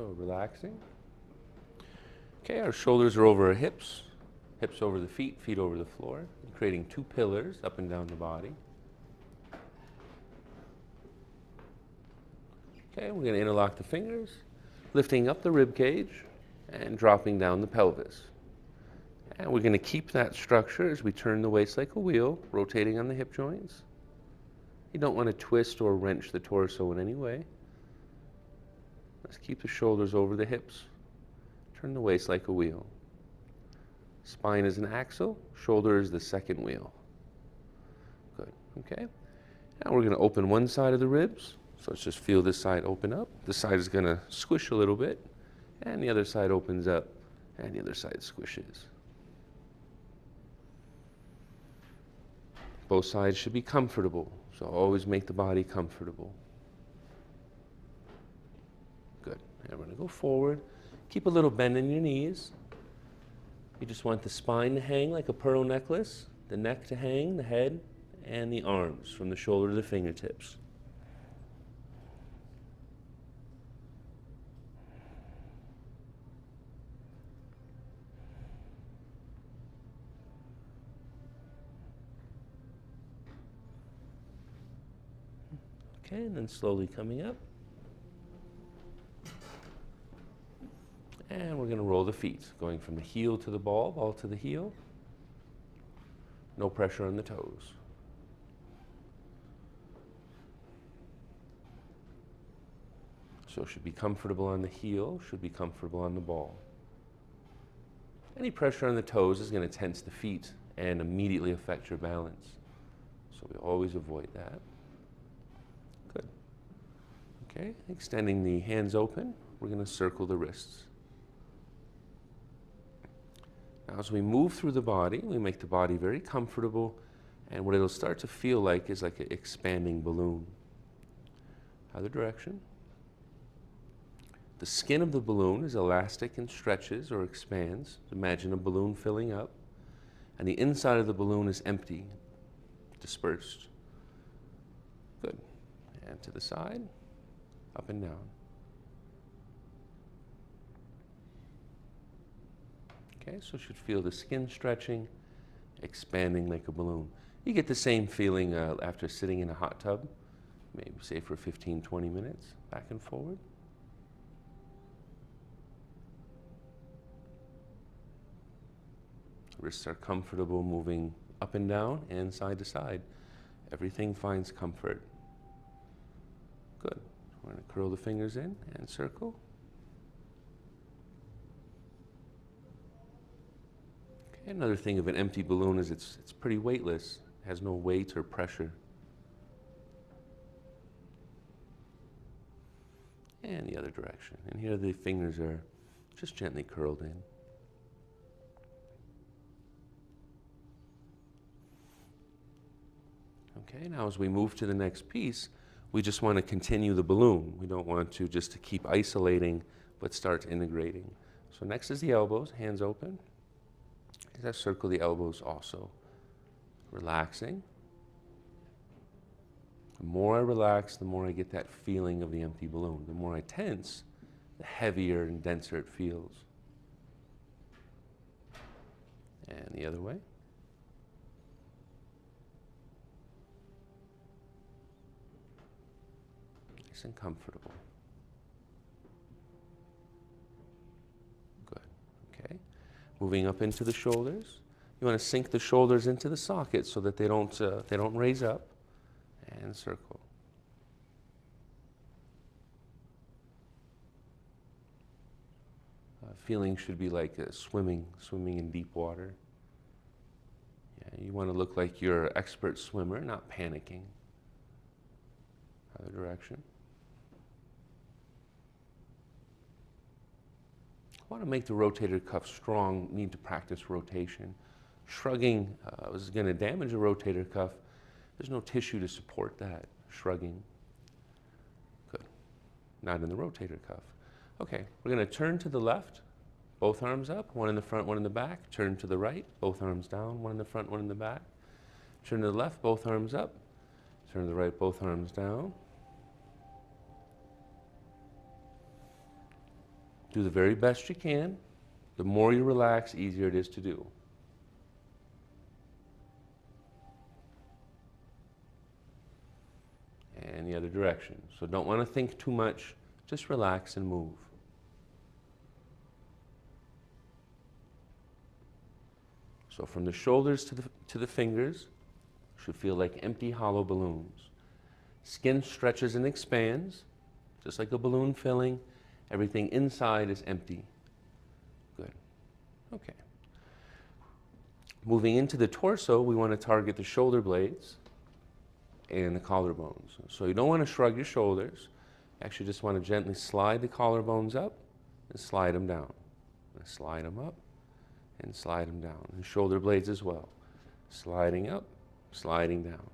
so relaxing. Okay, our shoulders are over our hips, hips over the feet, feet over the floor, creating two pillars up and down the body. Okay, we're going to interlock the fingers, lifting up the rib cage and dropping down the pelvis. And we're going to keep that structure as we turn the waist like a wheel, rotating on the hip joints. You don't want to twist or wrench the torso in any way. Let's keep the shoulders over the hips. Turn the waist like a wheel. Spine is an axle, shoulder is the second wheel. Good, okay. Now we're going to open one side of the ribs. So let's just feel this side open up. This side is going to squish a little bit, and the other side opens up, and the other side squishes. Both sides should be comfortable, so always make the body comfortable. Good. And we're going to go forward. Keep a little bend in your knees. You just want the spine to hang like a pearl necklace, the neck to hang, the head, and the arms from the shoulder to the fingertips. Okay, and then slowly coming up. And we're going to roll the feet, going from the heel to the ball to the heel. No pressure on the toes. So should be comfortable on the heel, should be comfortable on the ball. Any pressure on the toes is going to tense the feet and immediately affect your balance. So we always avoid that. Good. Okay, extending the hands open, we're going to circle the wrists. Now, as we move through the body, we make the body very comfortable, and what it'll start to feel like is like an expanding balloon. Other direction. The skin of the balloon is elastic and stretches or expands. Imagine a balloon filling up, and the inside of the balloon is empty, dispersed. Good. And to the side, up and down. Okay, so you should feel the skin stretching, expanding like a balloon. You get the same feeling after sitting in a hot tub, maybe say for 15, 20 minutes, back and forward. Wrists are comfortable moving up and down and side to side. Everything finds comfort. Good. We're going to curl the fingers in and circle. Okay, another thing of an empty balloon is it's pretty weightless. It has no weight or pressure. And the other direction. And here the fingers are just gently curled in. Okay, now as we move to the next piece, we just want to continue the balloon. We don't want to just to keep isolating, but start integrating. So next is the elbows, hands open. As I circle the elbows also, relaxing. The more I relax, the more I get that feeling of the empty balloon. The more I tense, the heavier and denser it feels. And the other way. Nice and comfortable. Good. Okay. Moving up into the shoulders. You want to sink the shoulders into the socket so that they don't raise up. And circle. Feeling should be like swimming in deep water. Yeah, you want to look like you're an expert swimmer, not panicking. Other direction. I want to make the rotator cuff strong, need to practice rotation. Shrugging is going to damage the rotator cuff. There's no tissue to support that. Shrugging. Good. Not in the rotator cuff. Okay, we're going to turn to the left, both arms up, one in the front, one in the back. Turn to the right, both arms down, one in the front, one in the back. Turn to the left, both arms up. Turn to the right, both arms down. Do the very best you can. The more you relax, easier it is to do. And the other direction. So don't want to think too much, just relax and move. So from the shoulders to the fingers, should feel like empty, hollow balloons. Skin stretches and expands, just like a balloon filling. Everything inside is empty. Good. Okay. Moving into the torso, we want to target the shoulder blades and the collarbones. So you don't want to shrug your shoulders. You actually just want to gently slide the collarbones up and slide them down. And slide them up and slide them down. And shoulder blades as well. Sliding up, sliding down.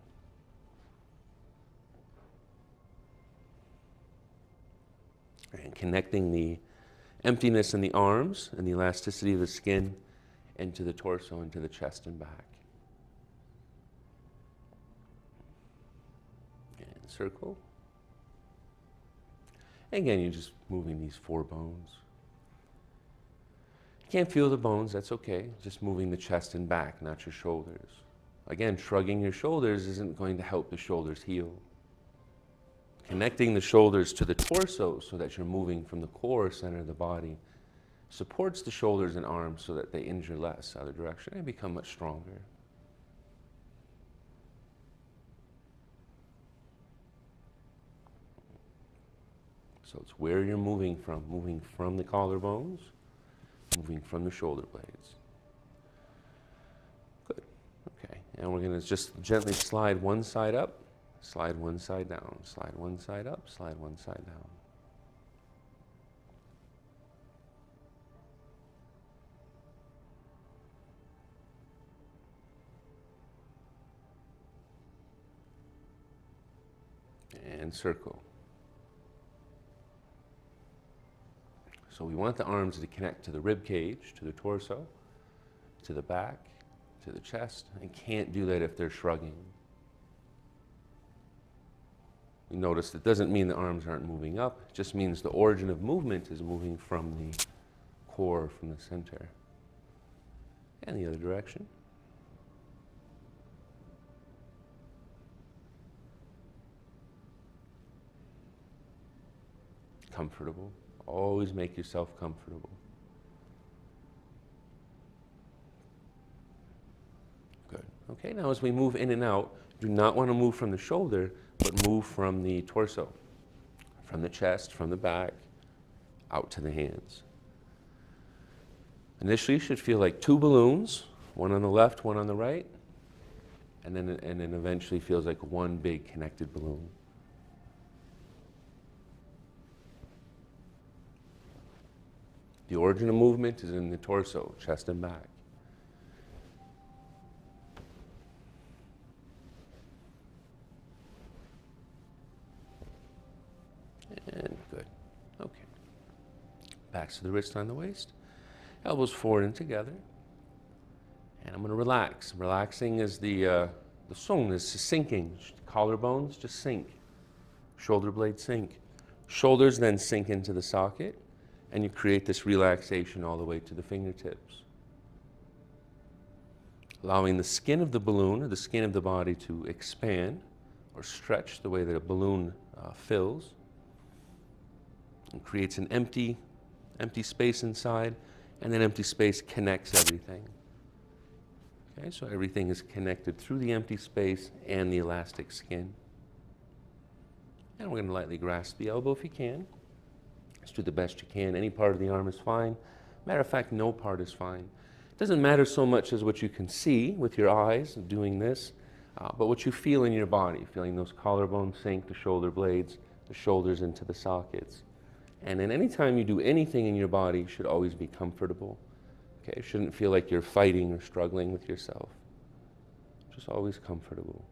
And connecting the emptiness in the arms and the elasticity of the skin into the torso, into the chest and back. And circle. And again, you're just moving these 4 bones. You can't feel the bones, that's okay. Just moving the chest and back, not your shoulders. Again, shrugging your shoulders isn't going to help the shoulders heal. Connecting the shoulders to the torso so that you're moving from the core center of the body supports the shoulders and arms so that they injure less other direction and become much stronger. So it's where you're moving from the collarbones, moving from the shoulder blades. Good. Okay, and we're going to just gently slide one side up, slide one side down, slide one side up, slide one side down. And circle. So we want the arms to connect to the rib cage, to the torso, to the back, to the chest, and can't do that if they're shrugging. You notice it doesn't mean the arms aren't moving up, it just means the origin of movement is moving from the core, from the center. And the other direction. Comfortable. Always make yourself comfortable. Good. Okay, now as we move in and out, do not want to move from the shoulder, but move from the torso, from the chest, from the back, out to the hands. Initially, you should feel like 2 balloons, one on the left, one on the right, and then eventually feels like one big connected balloon. The origin of movement is in the torso, chest and back. And good. Okay. Backs to the wrist on the waist. Elbows forward and together. And I'm going to relax. Relaxing is the song is sinking. Collarbones just sink. Shoulder blades sink. Shoulders then sink into the socket. And you create this relaxation all the way to the fingertips. Allowing the skin of the balloon, or the skin of the body, to expand or stretch the way that a balloon fills. And creates an empty space inside, and that empty space connects everything. Okay, so everything is connected through the empty space and the elastic skin. And we're going to lightly grasp the elbow if you can. Just do the best you can. Any part of the arm is fine. Matter of fact, no part is fine. It doesn't matter so much as what you can see with your eyes doing this, but what you feel in your body, feeling those collarbones sink, the shoulder blades, the shoulders into the sockets. And then any time you do anything in your body, you should always be comfortable. Okay, it shouldn't feel like you're fighting or struggling with yourself. Just always comfortable.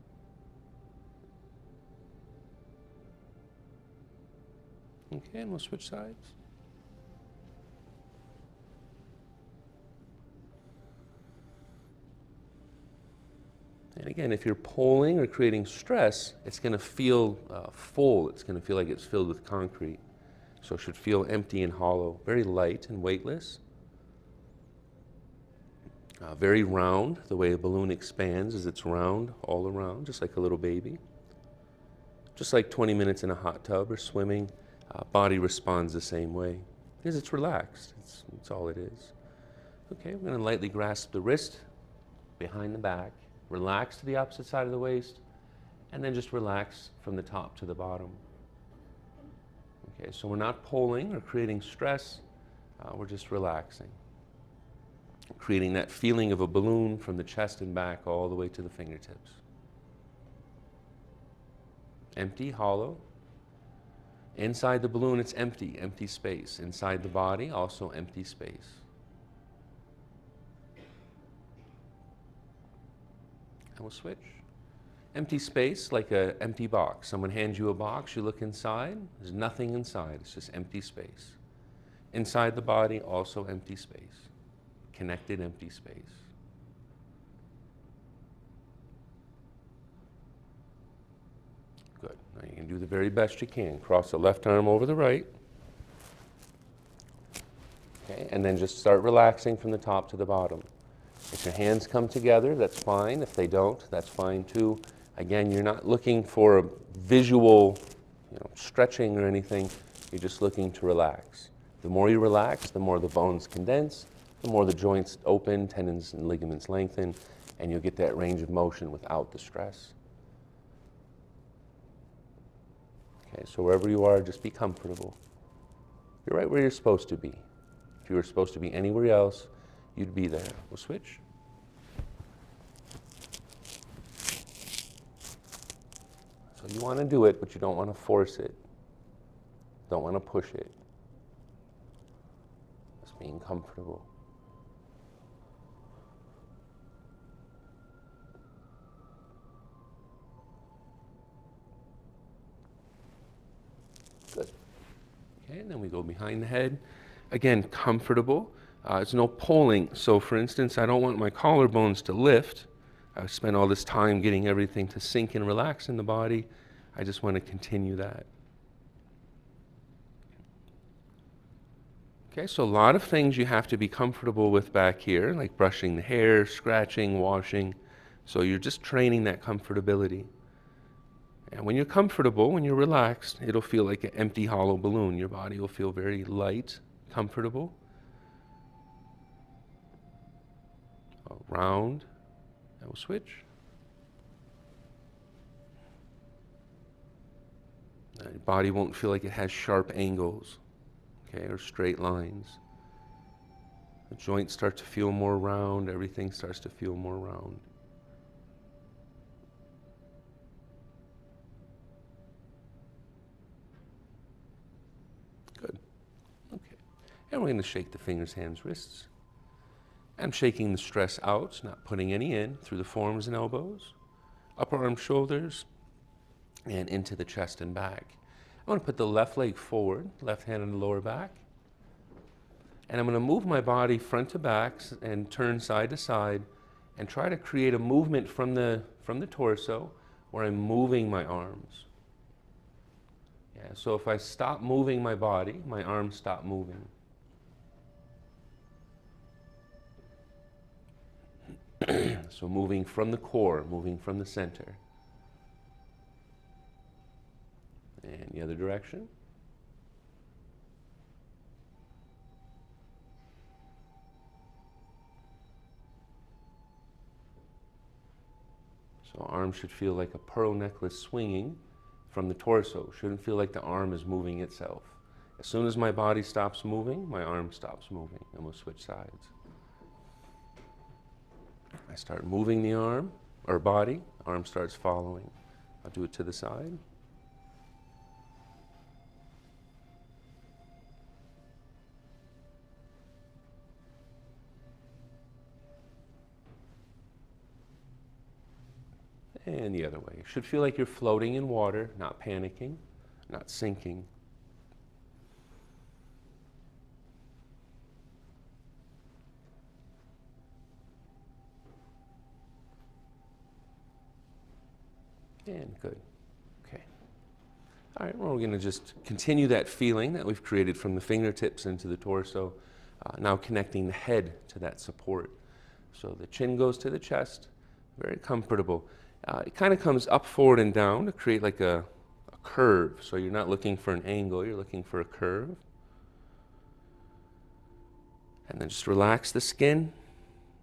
Okay, and we'll switch sides. And again, if you're pulling or creating stress, it's going to feel full. It's going to feel like it's filled with concrete. So it should feel empty and hollow, very light and weightless. Very round, the way a balloon expands is it's round all around, just like a little baby. Just like 20 minutes in a hot tub or swimming, body responds the same way because it's relaxed. It's all it is. Okay, we're going to lightly grasp the wrist behind the back, relax to the opposite side of the waist, and then just relax from the top to the bottom. Okay, so we're not pulling or creating stress, we're just relaxing. Creating that feeling of a balloon from the chest and back all the way to the fingertips. Empty, hollow. Inside the balloon, it's empty, empty space. Inside the body, also empty space. And we'll switch. Empty space, like an empty box. Someone hands you a box, you look inside, there's nothing inside, it's just empty space. Inside the body, also empty space. Connected empty space. Good. Now you can do the very best you can. Cross the left arm over the right. Okay, and then just start relaxing from the top to the bottom. If your hands come together, that's fine. If they don't, that's fine too. Again, you're not looking for a visual, stretching or anything. You're just looking to relax. The more you relax, the more the bones condense, the more the joints open, tendons and ligaments lengthen, and you'll get that range of motion without the stress. Okay, so wherever you are, just be comfortable. You're right where you're supposed to be. If you were supposed to be anywhere else, you'd be there. We'll switch. So you want to do it, but you don't want to force it. Don't want to push it. Just being comfortable. Good. Okay, and then we go behind the head. Again, comfortable. There's no pulling. So for instance, I don't want my collarbones to lift. I've spent all this time getting everything to sink and relax in the body. I just want to continue that. Okay, so a lot of things you have to be comfortable with back here, like brushing the hair, scratching, washing. So you're just training that comfortability. And when you're comfortable, when you're relaxed, it'll feel like an empty, hollow balloon. Your body will feel very light, comfortable, round. And we'll switch. Your body won't feel like it has sharp angles, okay, or straight lines. The joints start to feel more round. Everything starts to feel more round. Good. Okay. And we're going to shake the fingers, hands, wrists. I'm shaking the stress out, not putting any in, through the forearms and elbows, upper arms, shoulders, and into the chest and back. I'm going to put the left leg forward, left hand on the lower back, and I'm going to move my body front to back and turn side to side and try to create a movement from the torso where I'm moving my arms. Yeah, so if I stop moving my body, my arms stop moving. So moving from the core, moving from the center. And the other direction. So arms should feel like a pearl necklace swinging from the torso. Shouldn't feel like the arm is moving itself. As soon as my body stops moving, my arm stops moving, and we'll switch sides. I start moving the arm, or body, arm starts following. I'll do it to the side. And the other way. It should feel like you're floating in water, not panicking, not sinking. And good. Okay. All right, well, we're going to just continue that feeling that we've created from the fingertips into the torso, now connecting the head to that support. So the chin goes to the chest, very comfortable. It kind of comes up, forward, and down to create like a curve. So you're not looking for an angle, you're looking for a curve. And then just relax the skin.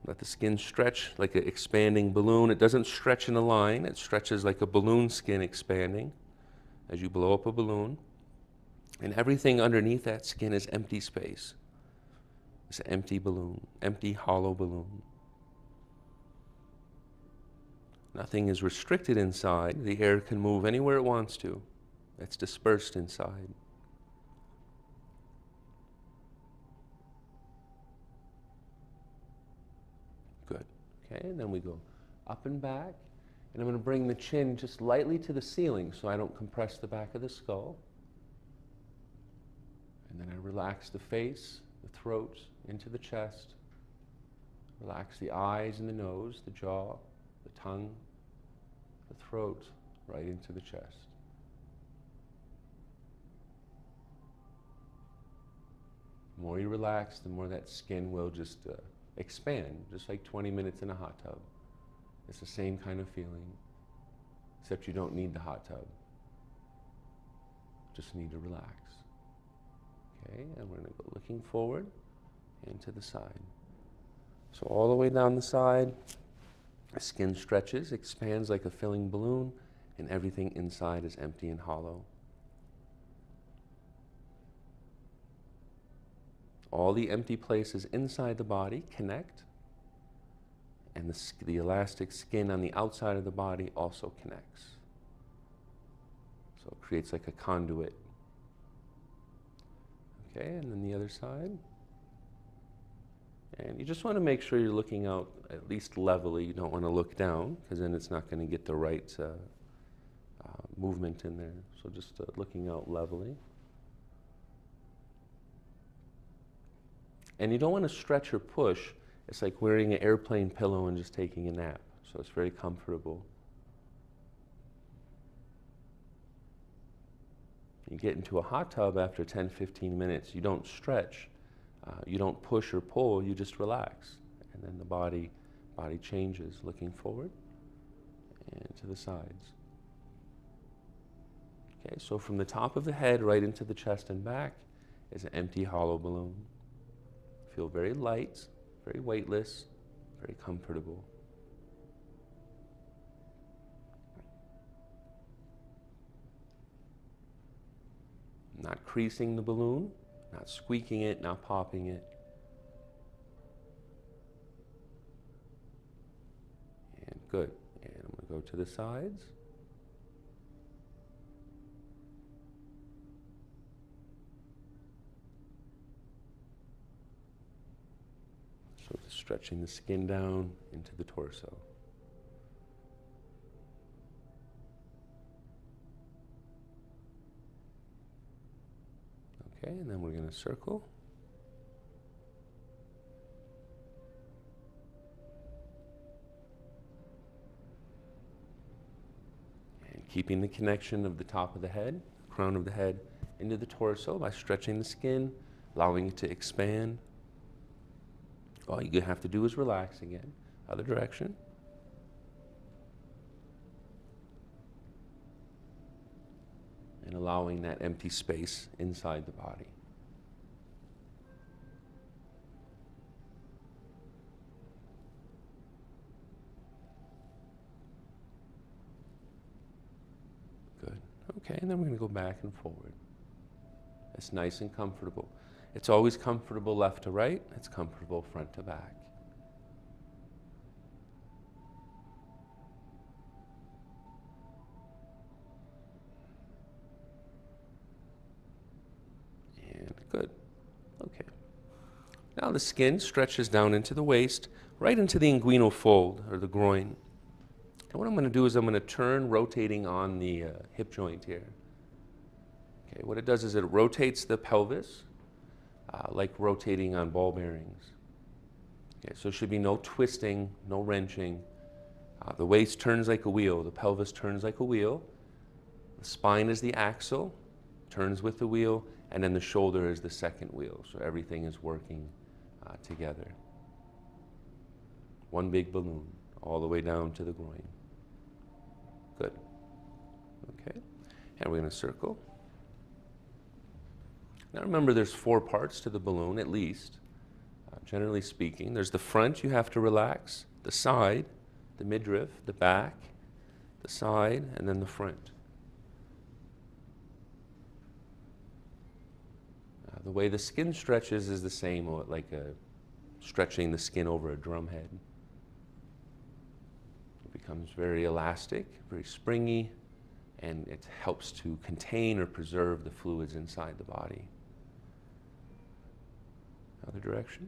Let the skin stretch like an expanding balloon. It doesn't stretch in a line, it stretches like a balloon skin expanding as you blow up a balloon. And everything underneath that skin is empty space. It's an empty balloon, empty, hollow balloon. Nothing is restricted inside. The air can move anywhere it wants to. It's dispersed inside. Good. Okay, and then we go up and back. And I'm going to bring the chin just lightly to the ceiling so I don't compress the back of the skull. And then I relax the face, the throat, into the chest. Relax the eyes and the nose, the jaw, the tongue, the throat, right into the chest. The more you relax, the more that skin will just expand, just like 20 minutes in a hot tub. It's the same kind of feeling, except you don't need the hot tub. Just need to relax. Okay, and we're going to go looking forward and to the side. So all the way down the side, the skin stretches, expands like a filling balloon, and everything inside is empty and hollow. All the empty places inside the body connect, and the elastic skin on the outside of the body also connects. So it creates like a conduit. Okay, and then the other side. And you just want to make sure you're looking out at least levelly. You don't want to look down, because then it's not going to get the right movement in there. So just looking out levelly. And you don't want to stretch or push. It's like wearing an airplane pillow and just taking a nap. So it's very comfortable. You get into a hot tub after 10, 15 minutes. You don't stretch. You don't push or pull. You just relax. And then the body changes, looking forward and to the sides. Okay, so from the top of the head right into the chest and back is an empty, hollow balloon. Feel very light, very weightless, very comfortable. Not creasing the balloon, not squeaking it, not popping it. And good. And I'm going to go to the sides. So just stretching the skin down into the torso. Okay, and then we're going to circle. And keeping the connection of the top of the head, crown of the head, into the torso by stretching the skin, allowing it to expand. All you have to do is relax again. Other direction. And allowing that empty space inside the body. Good. Okay, and then we're going to go back and forward. It's nice and comfortable. It's always comfortable left to right. It's comfortable front to back. Good. Okay. Now the skin stretches down into the waist, right into the inguinal fold, or the groin. And what I'm going to do is I'm going to turn, rotating on the hip joint here. Okay, what it does is it rotates the pelvis, like rotating on ball bearings. Okay, so there should be no twisting, no wrenching. The waist turns like a wheel, the pelvis turns like a wheel. The spine is the axle, turns with the wheel, and then the shoulder is the second wheel. So everything is working together. One big balloon all the way down to the groin. Good. Okay. And we're going to circle. Now remember, there's 4 parts to the balloon at least, generally speaking. There's the front you have to relax, the side, the midriff, the back, the side, and then the front. The way the skin stretches is the same, like stretching the skin over a drum head. It becomes very elastic, very springy, and it helps to contain or preserve the fluids inside the body. Other direction.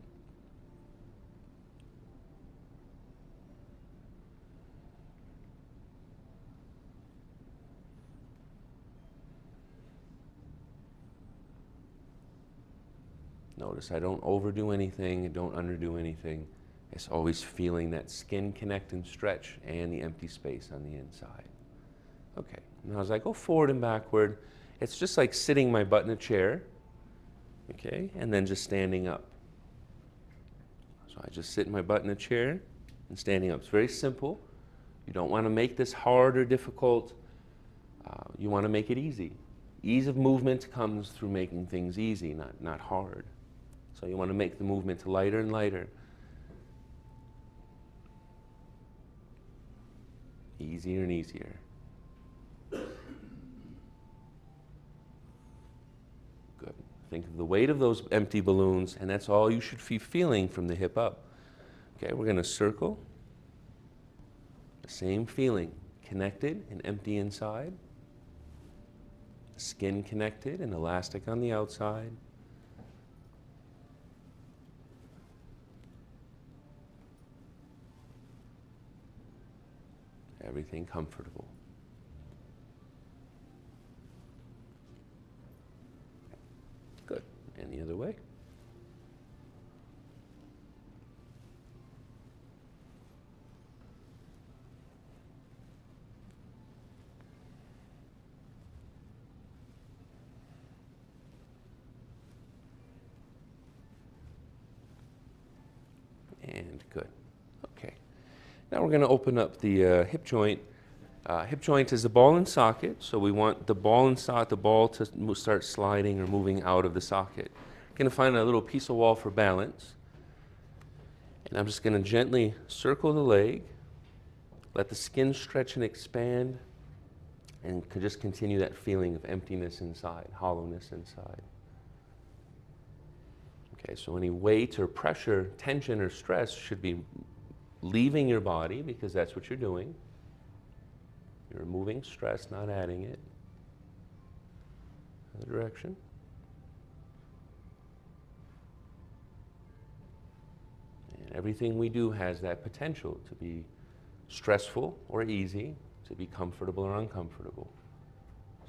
Notice I don't overdo anything, I don't underdo anything. It's always feeling that skin connect and stretch and the empty space on the inside. Okay, now as I go forward and backward, it's just like sitting my butt in a chair, okay, and then just standing up. So I just sit my butt in a chair and standing up. It's very simple. You don't want to make this hard or difficult. You want to make it easy. Ease of movement comes through making things easy, not hard. So you want to make the movement lighter and lighter. Easier and easier. Good. Think of the weight of those empty balloons, and that's all you should be feeling from the hip up. Okay, we're going to circle. The same feeling, connected and empty inside. Skin connected and elastic on the outside. Everything comfortable. Good. And the other way. And good. Okay. Now we're going to open up the hip joint. Hip joint is the ball and socket, so we want the ball and the ball to start sliding or moving out of the socket. You're going to find a little piece of wall for balance. And I'm just going to gently circle the leg, let the skin stretch and expand, and just continue that feeling of emptiness inside, hollowness inside. Okay, so any weight or pressure, tension or stress should be leaving your body, because that's what you're doing. You're removing stress, not adding it. Other direction. And everything we do has that potential to be stressful or easy, to be comfortable or uncomfortable.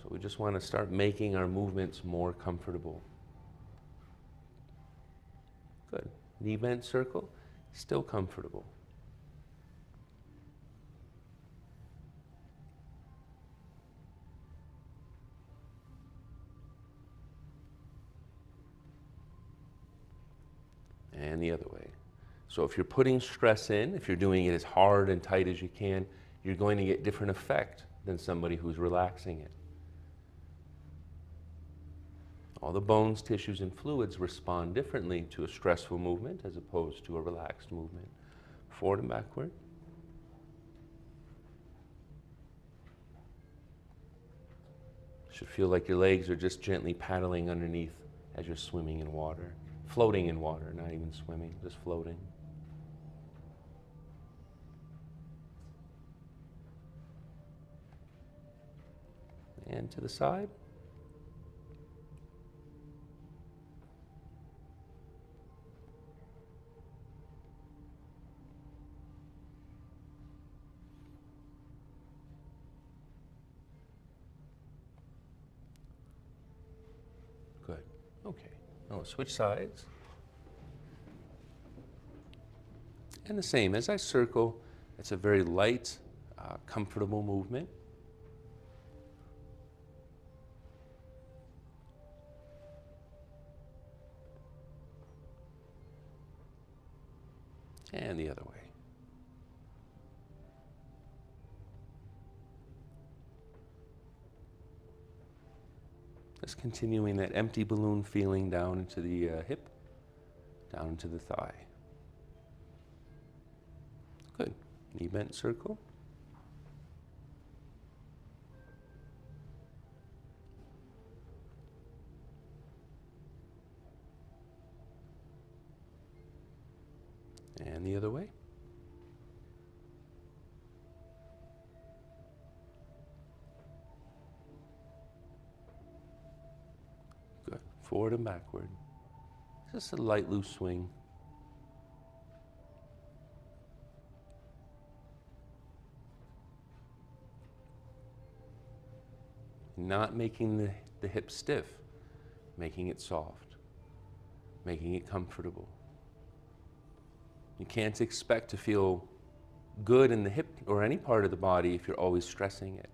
So we just want to start making our movements more comfortable. Good. Knee bent circle, still comfortable. And the other way. So if you're putting stress in, if you're doing it as hard and tight as you can, you're going to get different effect than somebody who's relaxing it. All the bones, tissues, and fluids respond differently to a stressful movement as opposed to a relaxed movement. Forward and backward. Should feel like your legs are just gently paddling underneath as you're swimming in water. Floating in water, not even swimming, just floating. And to the side. Good. Okay. Now we'll switch sides. And the same, as I circle, it's a very light, comfortable movement. And the other way. Just continuing that empty balloon feeling down into the hip, down into the thigh. Good. Knee bent circle. And the other way. Good. Forward and backward. Just a light, loose swing. Not making the hip stiff, making it soft, making it comfortable. You can't expect to feel good in the hip or any part of the body if you're always stressing it.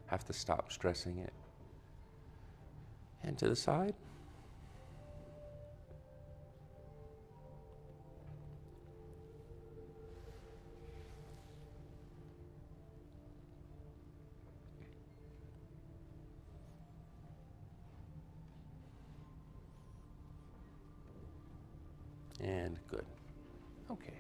Have to stop stressing it. And to the side. And good. Okay.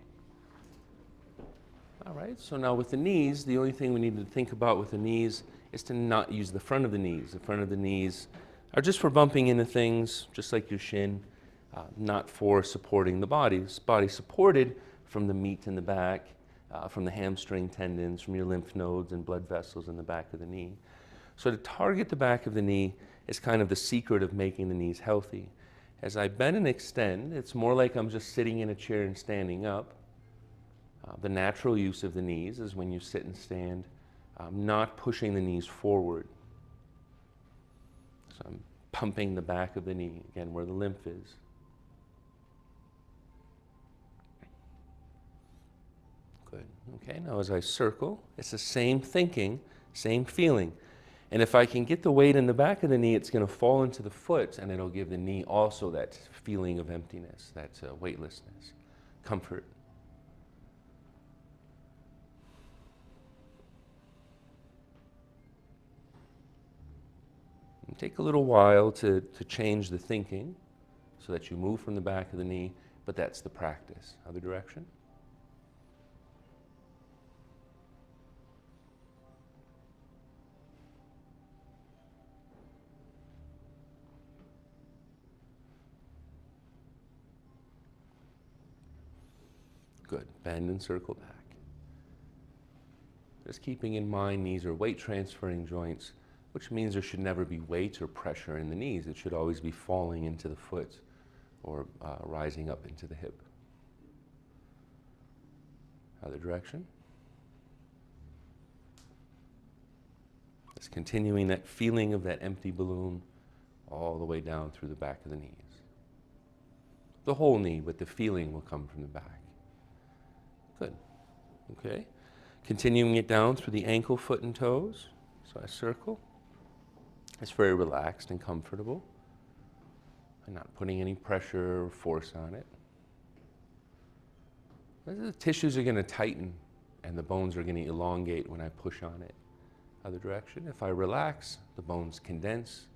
All right, so now with the knees, the only thing we need to think about with the knees is to not use the front of the knees. The front of the knees are just for bumping into things, just like your shin, not for supporting the body. This body supported from the meat in the back, from the hamstring tendons, from your lymph nodes and blood vessels in the back of the knee. So to target the back of the knee is kind of the secret of making the knees healthy. As I bend and extend, it's more like I'm just sitting in a chair and standing up. The natural use of the knees is when you sit and stand, not pushing the knees forward. So I'm pumping the back of the knee, again, where the lymph is. Good. Okay, now as I circle, it's the same thinking, same feeling. And if I can get the weight in the back of the knee, it's going to fall into the foot, and it'll give the knee also that feeling of emptiness, that weightlessness, comfort. And take a little while to change the thinking so that you move from the back of the knee, but that's the practice. Other direction. Good. Bend and circle back. Just keeping in mind knees are weight transferring joints, which means there should never be weight or pressure in the knees. It should always be falling into the foot or rising up into the hip. Other direction. Just continuing that feeling of that empty balloon all the way down through the back of the knees. The whole knee, but the feeling will come from the back. Good. Okay. Continuing it down through the ankle, foot, and toes. So I circle. It's very relaxed and comfortable. I'm not putting any pressure or force on it. The tissues are going to tighten and the bones are going to elongate when I push on it. Other direction. If I relax, the bones condense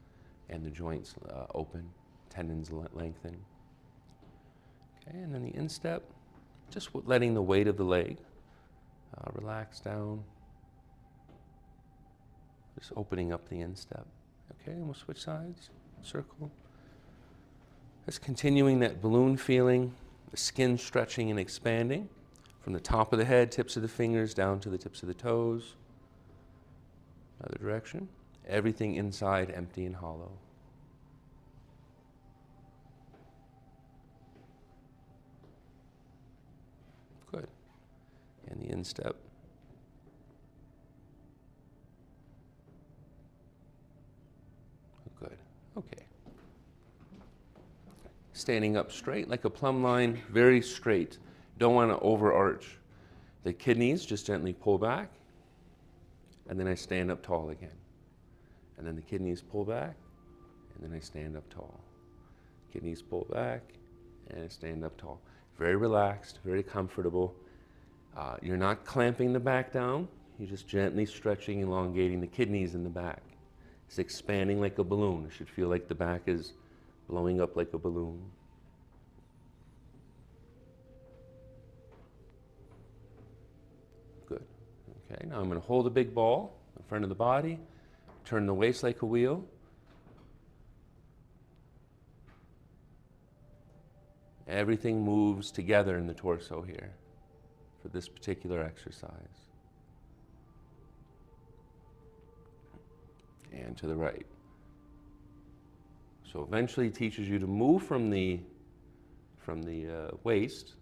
and the joints open, tendons lengthen. Okay, and then the instep. Just letting the weight of the leg relax down. Just opening up the instep. Okay, and we'll switch sides. Circle. Just continuing that balloon feeling, the skin stretching and expanding from the top of the head, tips of the fingers, down to the tips of the toes. Other direction. Everything inside empty and hollow. Good. And the instep. Good. Okay. Standing up straight like a plumb line, very straight. Don't want to overarch. The kidneys just gently pull back, and then I stand up tall again. And then the kidneys pull back, and then I stand up tall. Kidneys pull back, and I stand up tall. very relaxed, very comfortable. You're not clamping the back down. You're just gently stretching, elongating the kidneys in the back. It's expanding like a balloon. It should feel like the back is blowing up like a balloon. Good. Okay, now I'm going to hold a big ball in front of the body, turn the waist like a wheel. Everything moves together in the torso here for this particular exercise. And to the right. So eventually it teaches you to move from the waist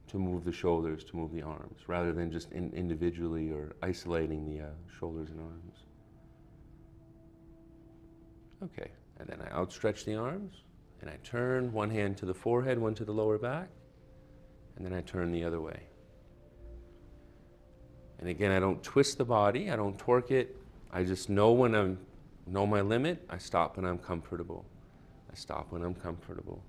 to move the shoulders, to move the arms, rather than just individually or isolating the shoulders and arms. Okay, and then I outstretch the arms, and I turn one hand to the forehead, one to the lower back, and then I turn the other way. And again, I don't twist the body, I don't torque it, I just know when I know my limit, I stop when I'm comfortable. I stop when I'm comfortable.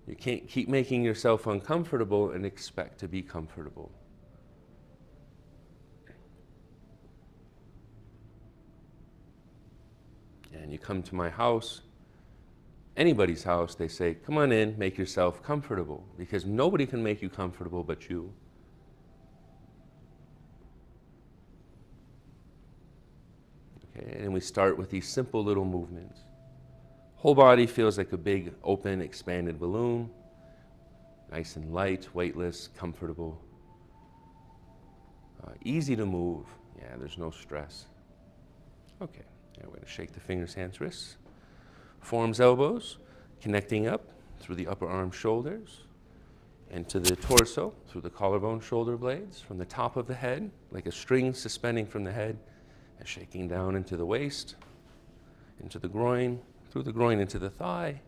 You can't keep making yourself uncomfortable and expect to be comfortable. And you come to my house, anybody's house, they say, come on in, make yourself comfortable, because nobody can make you comfortable but you. Okay, and we start with these simple little movements. Whole body feels like a big, open, expanded balloon. Nice and light, weightless, comfortable. Easy to move. Yeah, there's no stress. Okay, now we're going to shake the fingers, hands, wrists. Forearms, elbows, connecting up through the upper arm, shoulders, and to the torso, through the collarbone, shoulder blades, from the top of the head, like a string suspending from the head, and shaking down into the waist, into the groin, through the groin into the thigh,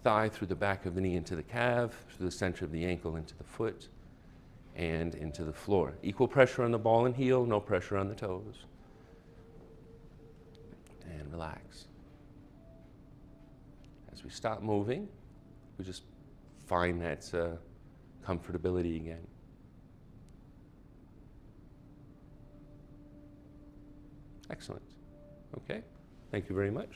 thigh through the back of the knee into the calf, through the center of the ankle into the foot, and into the floor. Equal pressure on the ball and heel, no pressure on the toes. And relax. As we stop moving, we just find that comfortability again. Excellent. Okay, thank you very much.